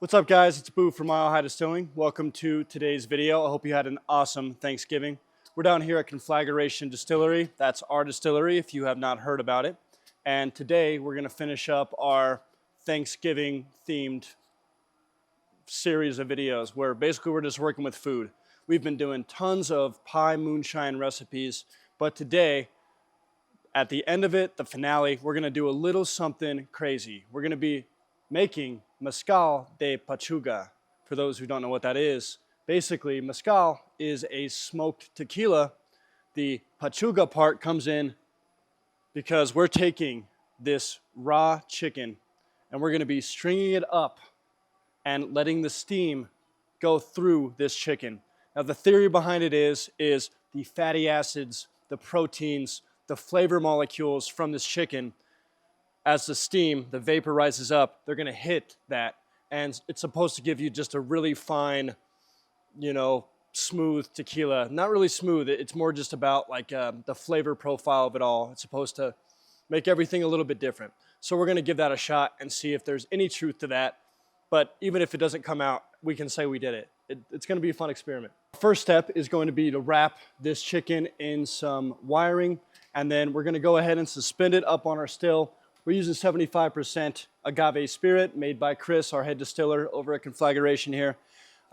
What's up, guys? It's Boo from Mile High Distilling. Welcome to today's video. I hope you had an awesome Thanksgiving. We're down here at Conflagration Distillery. That's our distillery if you have not heard about it. And today we're going to finish up our Thanksgiving themed series of videos where basically we're just working with food. We've been doing tons of pie moonshine recipes, but today at the end of it, the finale, we're going to do a little something crazy. We're going to be making Mezcal De Pechuga. For those who don't know what that is, basically mezcal is a smoked tequila. The pechuga part comes in because we're taking this raw chicken and we're going to be stringing it up and letting the steam go through this chicken. Now the theory behind it is the fatty acids, the proteins, the flavor molecules from this chicken, as the steam, the vapor rises up, they're going to hit that. And it's supposed to give you just a really fine, smooth tequila. Not really smooth. It's more just about like the flavor profile of it all. It's supposed to make everything a little bit different. So we're going to give that a shot and see if there's any truth to that. But even if it doesn't come out, we can say we did it. It's going to be a fun experiment. First step is going to be to wrap this chicken in some wiring. And then we're going to go ahead and suspend it up on our still. We're using 75% agave spirit made by Chris, our head distiller over at Conflagration here.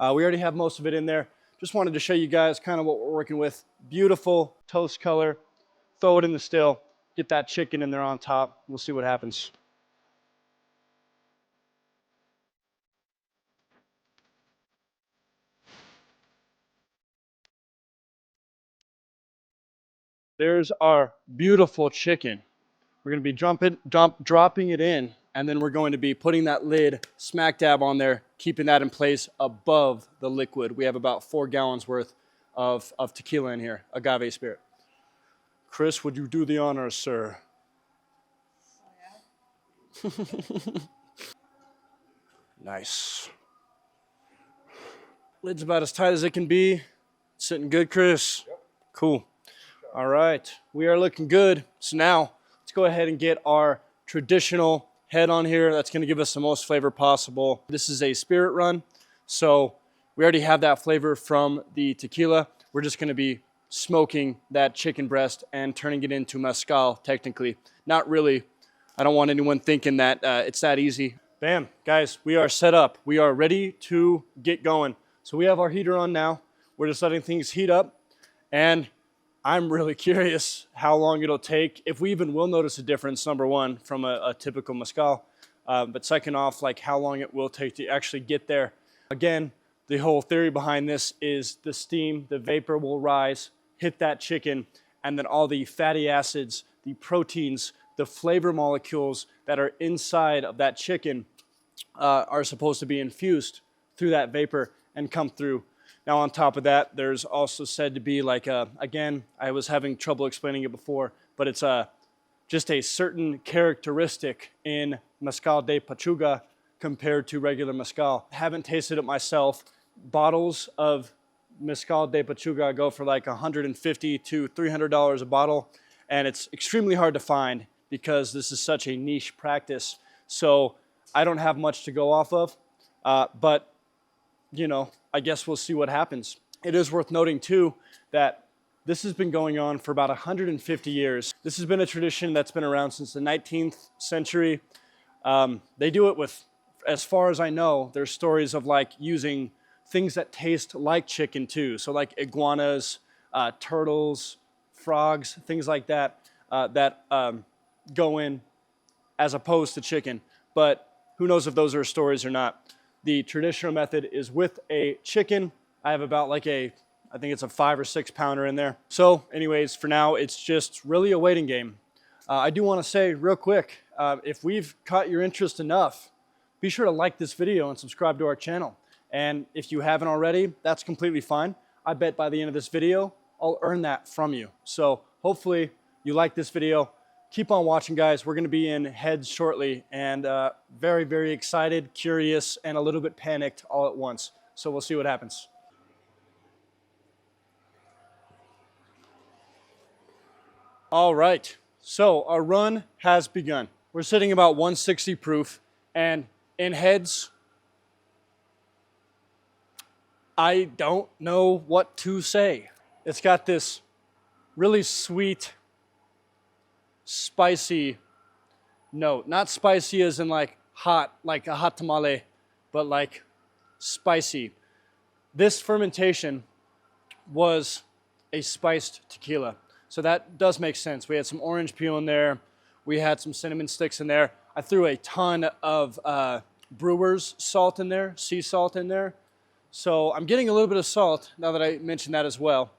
We already have most of it in there. Just wanted to show you guys kind of what we're working with. Beautiful toast color. Throw it in the still. Get that chicken in there on top. We'll see what happens. There's our beautiful chicken. We're going to be dropping it in, and then we're going to be putting that lid smack dab on there, keeping that in place above the liquid. We have about 4 gallons worth of tequila in here, agave spirit. Chris, would you do the honors, sir? Oh, yeah. Nice. Lid's about as tight as it can be. Sitting good, Chris? Yep. Cool. All right, we are looking good. So now, let's go ahead and get our traditional head on here. That's going to give us the most flavor possible. This is a spirit run, so we already have that flavor from the tequila. We're just going to be smoking that chicken breast and turning it into mezcal, technically. Not really. I don't want anyone thinking that it's that easy. Bam, guys, we are set up. We are ready to get going. So we have our heater on now. We're just letting things heat up, and I'm really curious how long it'll take, if we even will notice a difference, number one, from a typical mezcal, but second off, like how long it will take to actually get there. Again, the whole theory behind this is the steam, the vapor will rise, hit that chicken, and then all the fatty acids, the proteins, the flavor molecules that are inside of that chicken are supposed to be infused through that vapor and come through. Now, on top of that, there's also said to be like again, I was having trouble explaining it before, but it's just a certain characteristic in Mezcal De Pechuga compared to regular mezcal. I haven't tasted it myself. Bottles of Mezcal De Pechuga go for like $150 to $300 a bottle, and it's extremely hard to find because this is such a niche practice. So I don't have much to go off of, but I guess we'll see what happens. It is worth noting too that this has been going on for about 150 years. This has been a tradition that's been around since the 19th century. They do it with, as far as I know, there's stories of like using things that taste like chicken too. So like iguanas, turtles, frogs, things like that, that go in as opposed to chicken. But who knows if those are stories or not. The traditional method is with a chicken. I have about like I think it's a 5 or 6 pounder in there. So anyways, for now, it's just really a waiting game. I do want to say real quick, if we've caught your interest enough, be sure to like this video and subscribe to our channel. And if you haven't already, that's completely fine. I bet by the end of this video, I'll earn that from you. So hopefully you like this video. Keep on watching, guys. We're going to be in heads shortly, and very, very excited, curious, and a little bit panicked all at once. So we'll see what happens. All right, so our run has begun. We're sitting about 160 proof, and in heads, I don't know what to say. It's got this really sweet, spicy note. Not spicy as in like hot, like a hot tamale, but like spicy. This fermentation was a spiced tequila. So that does make sense. We had some orange peel in there. We had some cinnamon sticks in there. I threw a ton of brewer's salt in there, sea salt in there. So I'm getting a little bit of salt now that I mentioned that as well.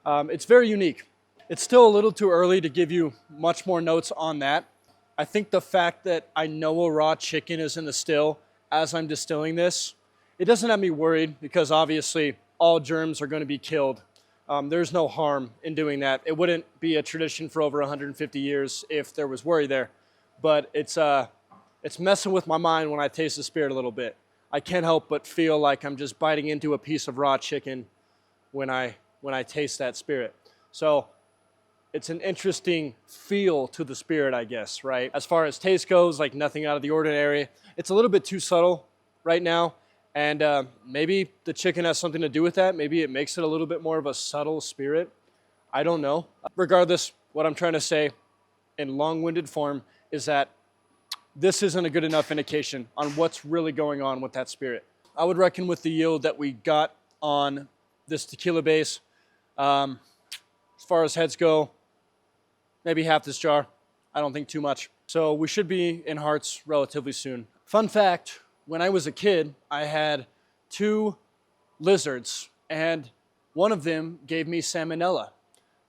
It's very unique. It's still a little too early to give you much more notes on that. I think the fact that I know a raw chicken is in the still as I'm distilling this, it doesn't have me worried because obviously all germs are going to be killed. There's no harm in doing that. It wouldn't be a tradition for over 150 years if there was worry there. But it's messing with my mind when I taste the spirit a little bit. I can't help but feel like I'm just biting into a piece of raw chicken when I taste that spirit. So it's an interesting feel to the spirit, I guess, right? As far as taste goes, like nothing out of the ordinary. It's a little bit too subtle right now. And maybe the chicken has something to do with that. Maybe it makes it a little bit more of a subtle spirit. I don't know. Regardless, what I'm trying to say in long-winded form is that this isn't a good enough indication on what's really going on with that spirit. I would reckon with the yield that we got on this tequila base, as far as heads go, maybe half this jar. I don't think too much. So we should be in hearts relatively soon. Fun fact, when I was a kid, I had 2 lizards and one of them gave me salmonella.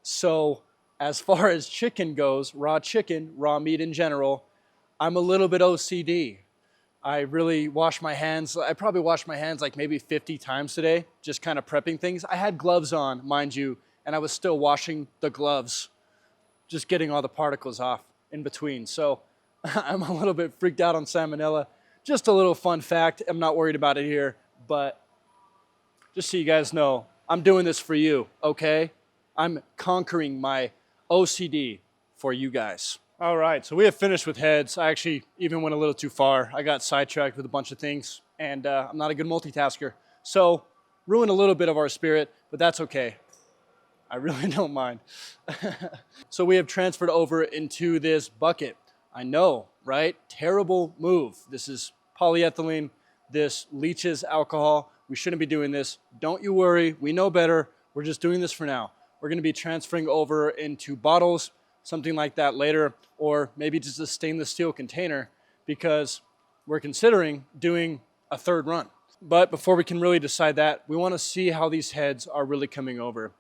So as far as chicken goes, raw chicken, raw meat in general, I'm a little bit OCD. I really wash my hands. I probably washed my hands like maybe 50 times today, just kind of prepping things. I had gloves on, mind you, and I was still washing the gloves, just getting all the particles off in between. So I'm a little bit freaked out on salmonella. Just a little fun fact. I'm not worried about it here, but just so you guys know, I'm doing this for you, okay? I'm conquering my OCD for you guys. All right, so we have finished with heads. I actually even went a little too far. I got sidetracked with a bunch of things, and I'm not a good multitasker. So ruined a little bit of our spirit, but that's okay. I really don't mind. So we have transferred over into this bucket. I know, right? Terrible move. This is polyethylene. This leaches alcohol. We shouldn't be doing this. Don't you worry. We know better. We're just doing this for now. We're going to be transferring over into bottles, something like that later, or maybe just a stainless steel container because we're considering doing a 3rd run. But before we can really decide that, we want to see how these heads are really coming over.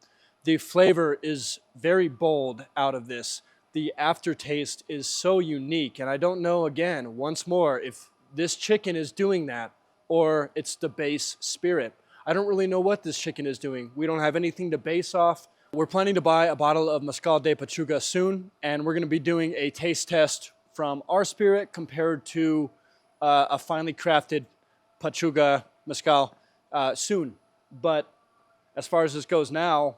The flavor is very bold out of this. The aftertaste is so unique, and I don't know, again, once more, if this chicken is doing that or it's the base spirit. I don't really know what this chicken is doing. We don't have anything to base off. We're planning to buy a bottle of Mezcal De Pechuga soon, and we're going to be doing a taste test from our spirit compared to a finely crafted Pechuga Mezcal soon. But as far as this goes now,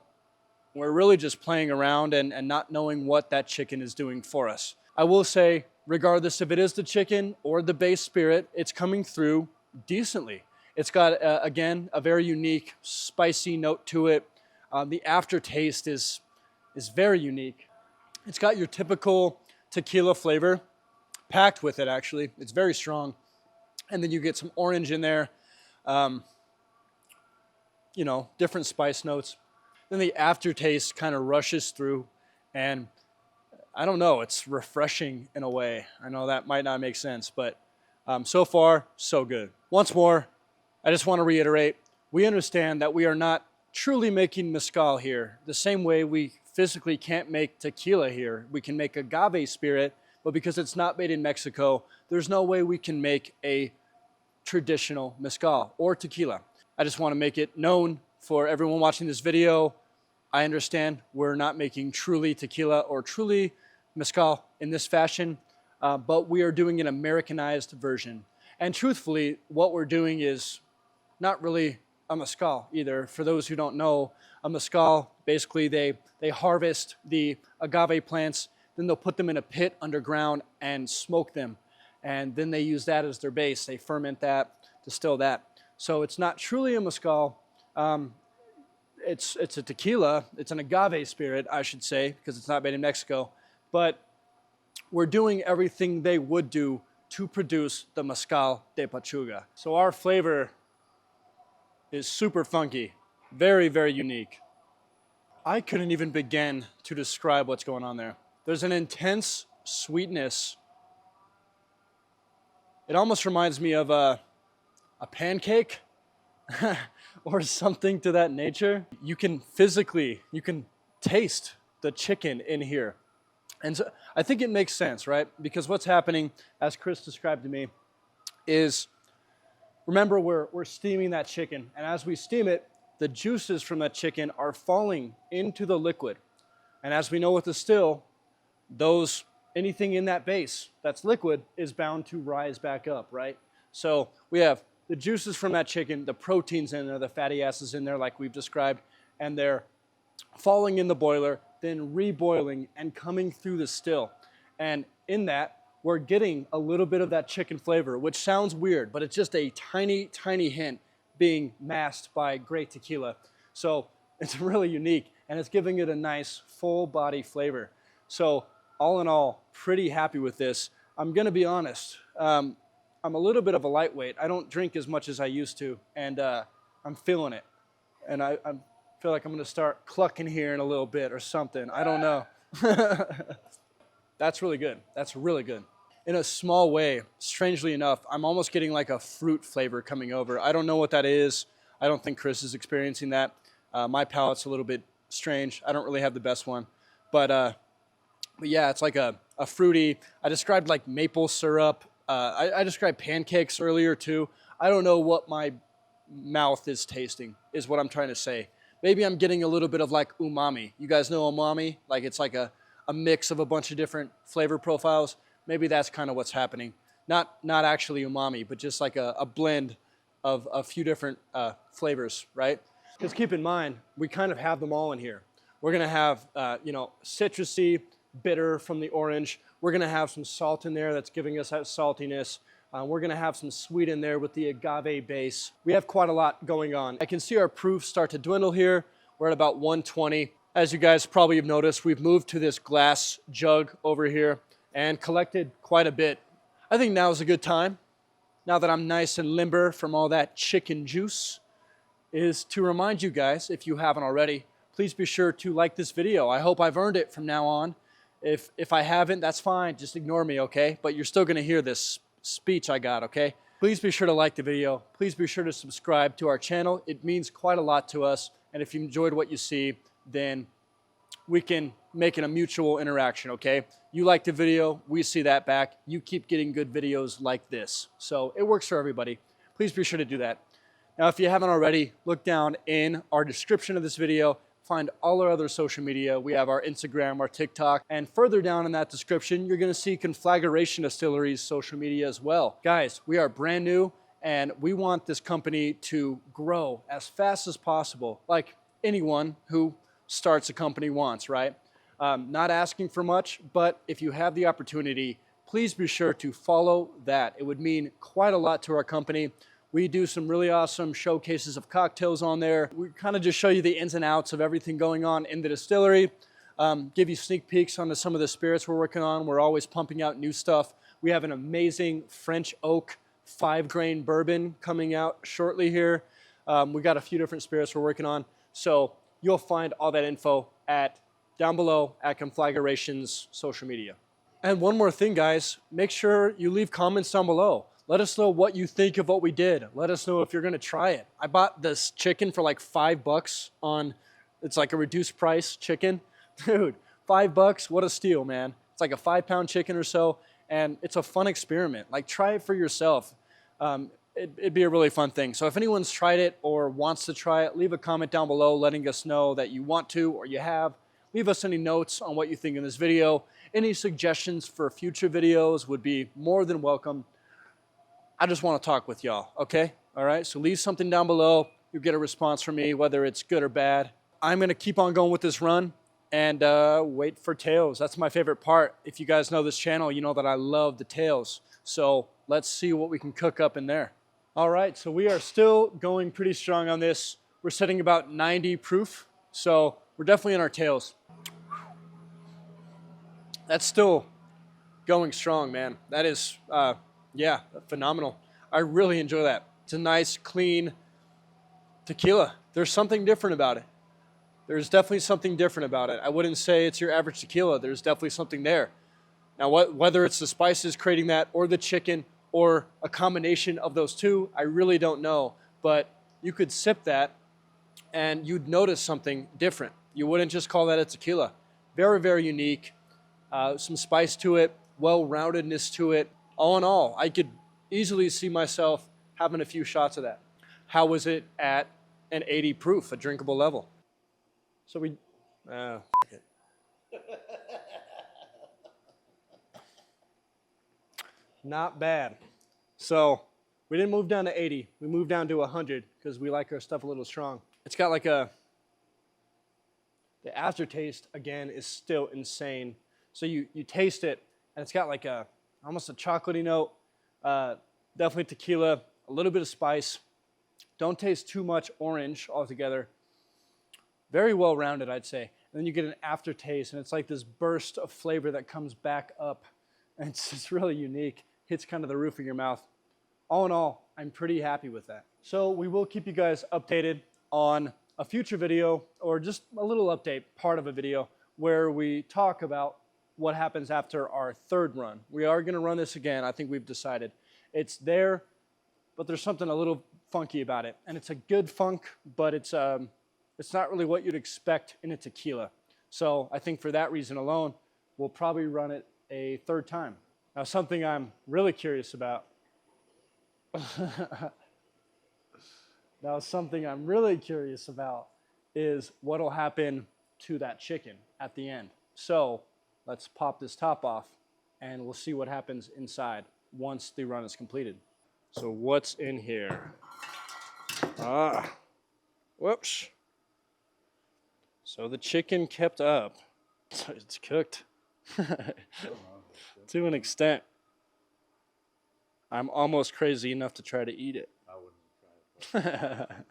we're really just playing around and not knowing what that chicken is doing for us. I will say, regardless if it is the chicken or the base spirit, it's coming through decently. It's got, again, a very unique spicy note to it. The aftertaste is very unique. It's got your typical tequila flavor packed with it, actually. It's very strong. And then you get some orange in there, you know, different spice notes. Then the aftertaste kind of rushes through, and I don't know, it's refreshing in a way. I know that might not make sense, but so far, so good. Once more, I just want to reiterate, we understand that we are not truly making mezcal here. The same way we physically can't make tequila here. We can make agave spirit, but because it's not made in Mexico, there's no way we can make a traditional mezcal or tequila. I just want to make it known for everyone watching this video. I understand we're not making truly tequila or truly mezcal in this fashion, but we are doing an Americanized version. And truthfully, what we're doing is not really a mezcal either. For those who don't know, a mezcal, basically they harvest the agave plants, then they'll put them in a pit underground and smoke them. And then they use that as their base. They ferment that, distill that. So it's not truly a mezcal. It's a tequila. It's an agave spirit, I should say, because it's not made in Mexico. But we're doing everything they would do to produce the Mezcal De Pechuga. So our flavor is super funky, very, very unique. I couldn't even begin to describe what's going on there. There's an intense sweetness. It almost reminds me of a pancake or something to that nature. You can taste the chicken in here. And so I think it makes sense, right? Because what's happening, as Chris described to me, is, remember, we're steaming that chicken. And as we steam it, the juices from that chicken are falling into the liquid. And as we know with the still, anything in that base that's liquid is bound to rise back up, right? So we have the juices from that chicken, the proteins in there, the fatty acids in there like we've described, and they're falling in the boiler, then reboiling and coming through the still. And in that, we're getting a little bit of that chicken flavor, which sounds weird, but it's just a tiny, tiny hint being masked by great tequila. So it's really unique, and it's giving it a nice full body flavor. So all in all, pretty happy with this. I'm gonna be honest, I'm a little bit of a lightweight. I don't drink as much as I used to, and I'm feeling it. And I feel like I'm gonna start clucking here in a little bit or something. I don't know. That's really good. That's really good. In a small way, strangely enough, I'm almost getting like a fruit flavor coming over. I don't know what that is. I don't think Chris is experiencing that. My palate's a little bit strange. I don't really have the best one. But yeah, it's like a fruity, I described like maple syrup. I described pancakes earlier too. I don't know what my mouth is tasting, is what I'm trying to say. Maybe I'm getting a little bit of like umami. You guys know umami? Like it's like a mix of a bunch of different flavor profiles. Maybe that's kind of what's happening. Not actually umami, but just like a blend of a few different flavors, right? Because keep in mind, we kind of have them all in here. We're gonna have, citrusy, bitter from the orange. We're gonna have some salt in there that's giving us that saltiness. We're gonna have some sweet in there with the agave base. We have quite a lot going on. I can see our proof start to dwindle here. We're at about 120. As you guys probably have noticed, we've moved to this glass jug over here and collected quite a bit. I think now is a good time, now that I'm nice and limber from all that chicken juice, is to remind you guys, if you haven't already, please be sure to like this video. I hope I've earned it from now on. If I haven't, that's fine. Just ignore me, okay? But you're still gonna hear this speech I got, okay? Please be sure to like the video. Please be sure to subscribe to our channel. It means quite a lot to us. And if you enjoyed what you see, then we can make it a mutual interaction, okay? You like the video, we see that back. You keep getting good videos like this. So it works for everybody. Please be sure to do that. Now, if you haven't already, look down in our description of this video, find all our other social media. We have our Instagram, our TikTok, and further down in that description, you're gonna see Conflagration Distillery's social media as well. Guys, we are brand new, and we want this company to grow as fast as possible, like anyone who starts a company wants, right? Not asking for much, but if you have the opportunity, please be sure to follow that. It would mean quite a lot to our company. We do some really awesome showcases of cocktails on there. We kind of just show you the ins and outs of everything going on in the distillery, give you sneak peeks onto some of the spirits we're working on. We're always pumping out new stuff. We have an amazing French oak 5-grain bourbon coming out shortly here. We got a few different spirits we're working on. So you'll find all that info down below at Conflagration's social media. And one more thing, guys, make sure you leave comments down below. Let us know what you think of what we did. Let us know if you're gonna try it. I bought this chicken for like $5 it's like a reduced price chicken. Dude, $5, what a steal, man. It's like a 5-pound chicken or so, and it's a fun experiment. Like, try it for yourself. It'd be a really fun thing. So if anyone's tried it or wants to try it, leave a comment down below letting us know that you want to or you have. Leave us any notes on what you think in this video. Any suggestions for future videos would be more than welcome. I just want to talk with y'all, okay? All right, so leave something down below. You'll get a response from me, whether it's good or bad. I'm gonna keep on going with this run and wait for tails. That's my favorite part. If you guys know this channel, you know that I love the tails. So let's see what we can cook up in there. All right, so we are still going pretty strong on this. We're sitting about 90 proof, so we're definitely in our tails. That's still going strong, man. That is, yeah, phenomenal. I really enjoy that. It's a nice, clean tequila. There's something different about it. There's definitely something different about it. I wouldn't say it's your average tequila. There's definitely something there. Now, whether it's the spices creating that or the chicken or a combination of those two, I really don't know. But you could sip that and you'd notice something different. You wouldn't just call that a tequila. Very, very unique. Some spice to it, well-roundedness to it. All in all, I could easily see myself having a few shots of that. How was it at an 80 proof, a drinkable level? So we, okay. Not bad. So we didn't move down to 80. We moved down to 100 because we like our stuff a little strong. It's got like the aftertaste, again, is still insane. So you taste it, and it's got like almost a chocolatey note, definitely tequila, a little bit of spice. Don't taste too much orange altogether. Very well-rounded, I'd say. And then you get an aftertaste, and it's like this burst of flavor that comes back up. And it's just really unique. Hits kind of the roof of your mouth. All in all, I'm pretty happy with that. So we will keep you guys updated on a future video, or just a little update, part of a video, where we talk about what happens after our third run. We are going to run this again. I think we've decided. It's there, but there's something a little funky about it. And it's a good funk, but it's not really what you'd expect in a tequila. So I think for that reason alone, we'll probably run it a third time. Now, something I'm really curious about. Is what'll happen to that chicken at the end. So let's pop this top off and we'll see what happens inside once the run is completed. So what's in here? Whoops. So the chicken kept up. It's cooked to an extent. I'm almost crazy enough to try to eat it. I wouldn't try it.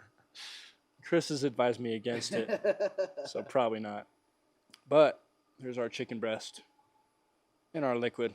Chris has advised me against it, so probably not. But here's our chicken breast in our liquid.